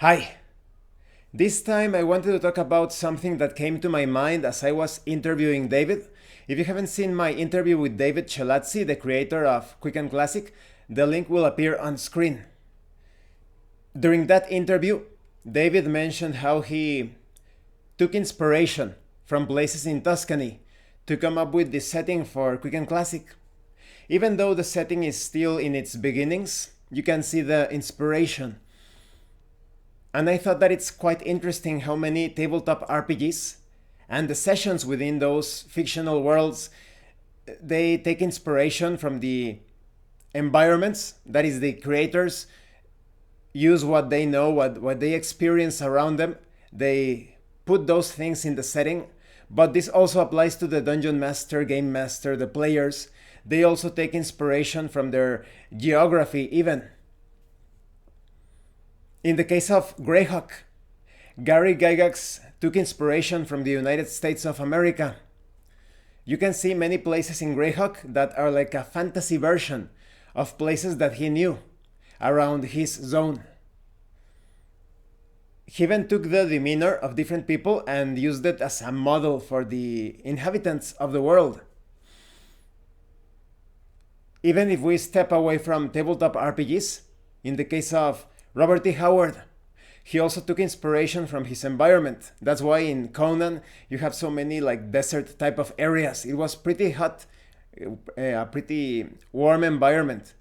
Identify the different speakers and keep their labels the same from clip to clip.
Speaker 1: Hi! This time I wanted to talk about something that came to my mind as I was interviewing David. If you haven't seen my interview with David Chelazzi, the creator of Quick and Classic, the link will appear on screen. During that interview, David mentioned how he took inspiration from places in Tuscany to come up with the setting for Quick and Classic. Even though the setting is still in its beginnings, you can see the inspiration. And I thought that it's quite interesting how many tabletop RPGs and the sessions within those fictional worlds, they take inspiration from the environments, that is, the creators use what they know, what they experience around them. They put those things in the setting, but this also applies to the dungeon master, game master, the players. They also take inspiration from their geography even. In the case of Greyhawk, Gary Gygax took inspiration from the United States of America. You can see many places in Greyhawk that are like a fantasy version of places that he knew around his zone. He even took the demeanor of different people and used it as a model for the inhabitants of the world. Even if we step away from tabletop RPGs, in the case of Robert T. Howard, he also took inspiration from his environment. That's why in Conan you have so many like desert type of areas. It was pretty hot, a pretty warm environment.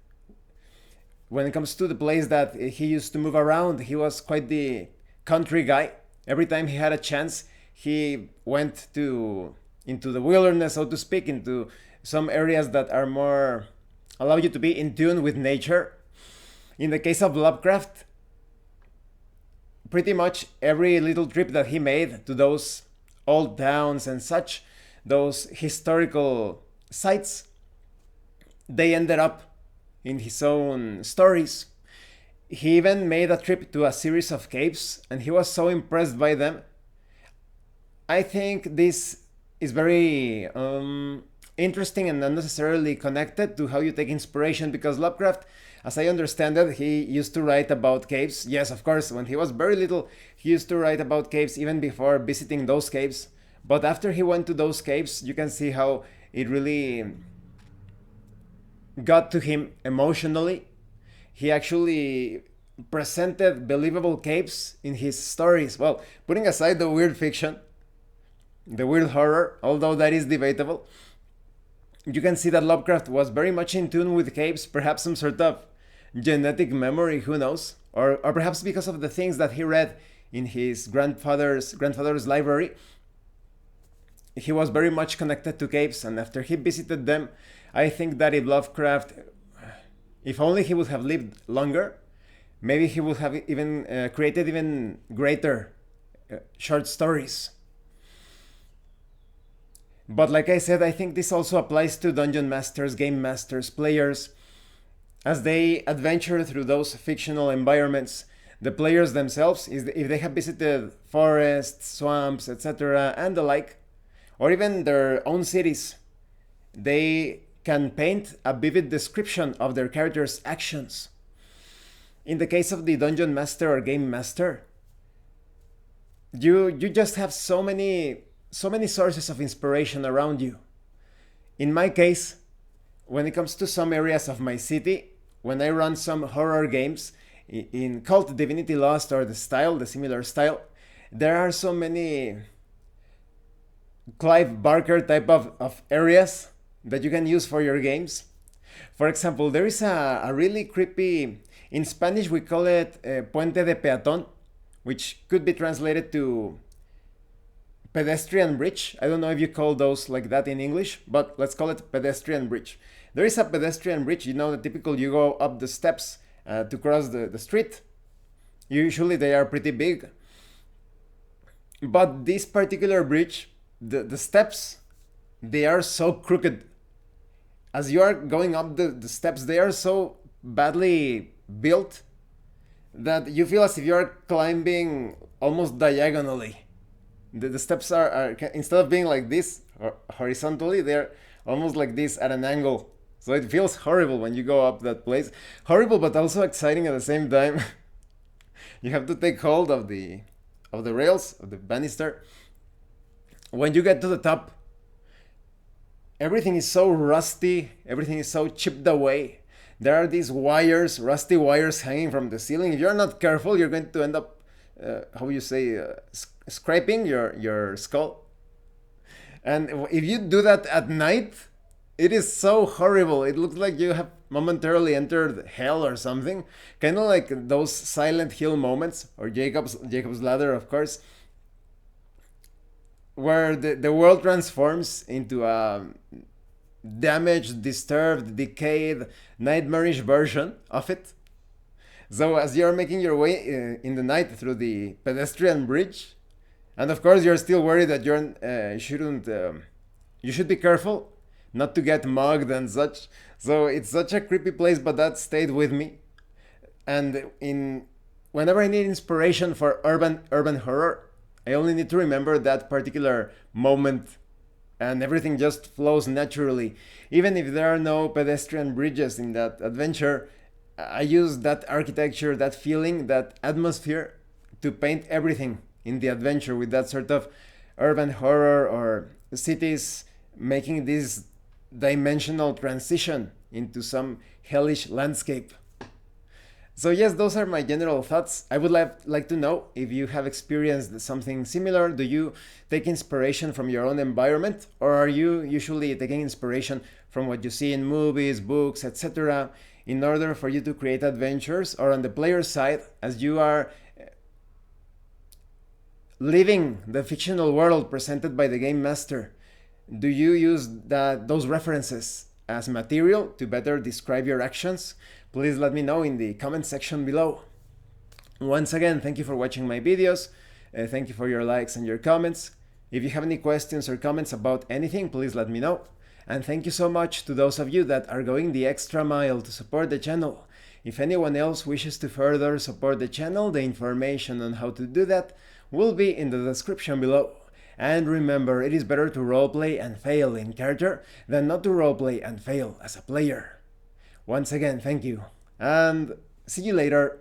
Speaker 1: When it comes to the place that he used to move around, he was quite the country guy. Every time he had a chance, he went into the wilderness, so to speak, into some areas that are more allow you to be in tune with nature. In the case of Lovecraft, pretty much every little trip that he made to those old towns and such, those historical sites, they ended up in his own stories. He even made a trip to a series of caves and he was so impressed by them. I think this is very interesting and not necessarily connected to how you take inspiration, because Lovecraft, as I understand it, he used to write about caves. Yes, of course, when he was very little, he used to write about caves even before visiting those caves. But after he went to those caves, you can see how it really got to him emotionally. He actually presented believable caves in his stories. Well, putting aside the weird fiction, the weird horror, although that is debatable, you can see that Lovecraft was very much in tune with caves, perhaps some sort of genetic memory, who knows? Or perhaps because of the things that he read in his grandfather's library. He was very much connected to caves, and after he visited them, I think that if only he would have lived longer, maybe he would have even created even greater short stories. But like I said, I think this also applies to dungeon masters, game masters, players. As they adventure through those fictional environments, the players themselves, if they have visited forests, swamps, etc., and the like, or even their own cities, they can paint a vivid description of their character's actions. In the case of the dungeon master or game master, you just have so many sources of inspiration around you. In my case, when it comes to some areas of my city, when I run some horror games in Cult, Divinity Lost, or the similar style, there are so many Clive Barker type of areas that you can use for your games. For example, there is a really creepy, in Spanish we call it Puente de Peatón, which could be translated to pedestrian bridge. I don't know if you call those like that in English, but let's call it pedestrian bridge. There is a pedestrian bridge, the typical, you go up the steps to cross the street. Usually they are pretty big. But this particular bridge, the steps, they are so crooked. As you are going up the steps, they are so badly built that you feel as if you are climbing almost diagonally. The steps are instead of being like this horizontally, they're almost like this at an angle. So it feels horrible when you go up that place. Horrible, but also exciting at the same time. You have to take hold of the rails of the banister. When you get to the top, everything is so rusty, everything is so chipped away. There are these wires, rusty wires hanging from the ceiling. If you're not careful, you're going to end up, how you say, scraping your skull. And if you do that at night, it is so horrible. It looks like you have momentarily entered hell or something. Kind of like those Silent Hill moments, or Jacob's Ladder, of course, where the world transforms into a damaged, disturbed, decayed, nightmarish version of it. So as you're making your way in the night through the pedestrian bridge, and of course you're still worried that you should be careful not to get mugged and such. So it's such a creepy place, but that stayed with me. And whenever I need inspiration for urban horror, I only need to remember that particular moment, and everything just flows naturally. Even if there are no pedestrian bridges in that adventure, I use that architecture, that feeling, that atmosphere to paint everything in the adventure with that sort of urban horror, or cities making this dimensional transition into some hellish landscape. So yes, those are my general thoughts. I would like to know if you have experienced something similar. Do you take inspiration from your own environment, or are you usually taking inspiration from what you see in movies, books, etc., in order for you to create adventures? Or on the player side, as you are living the fictional world presented by the game master, do you use those references as material to better describe your actions? Please let me know in the comment section below. Once again, thank you for watching my videos. Thank you for your likes and your comments. If you have any questions or comments about anything, please let me know. And thank you so much to those of you that are going the extra mile to support the channel. If anyone else wishes to further support the channel, the information on how to do that will be in the description below. And remember, it is better to roleplay and fail in character than not to roleplay and fail as a player. Once again, thank you, and see you later.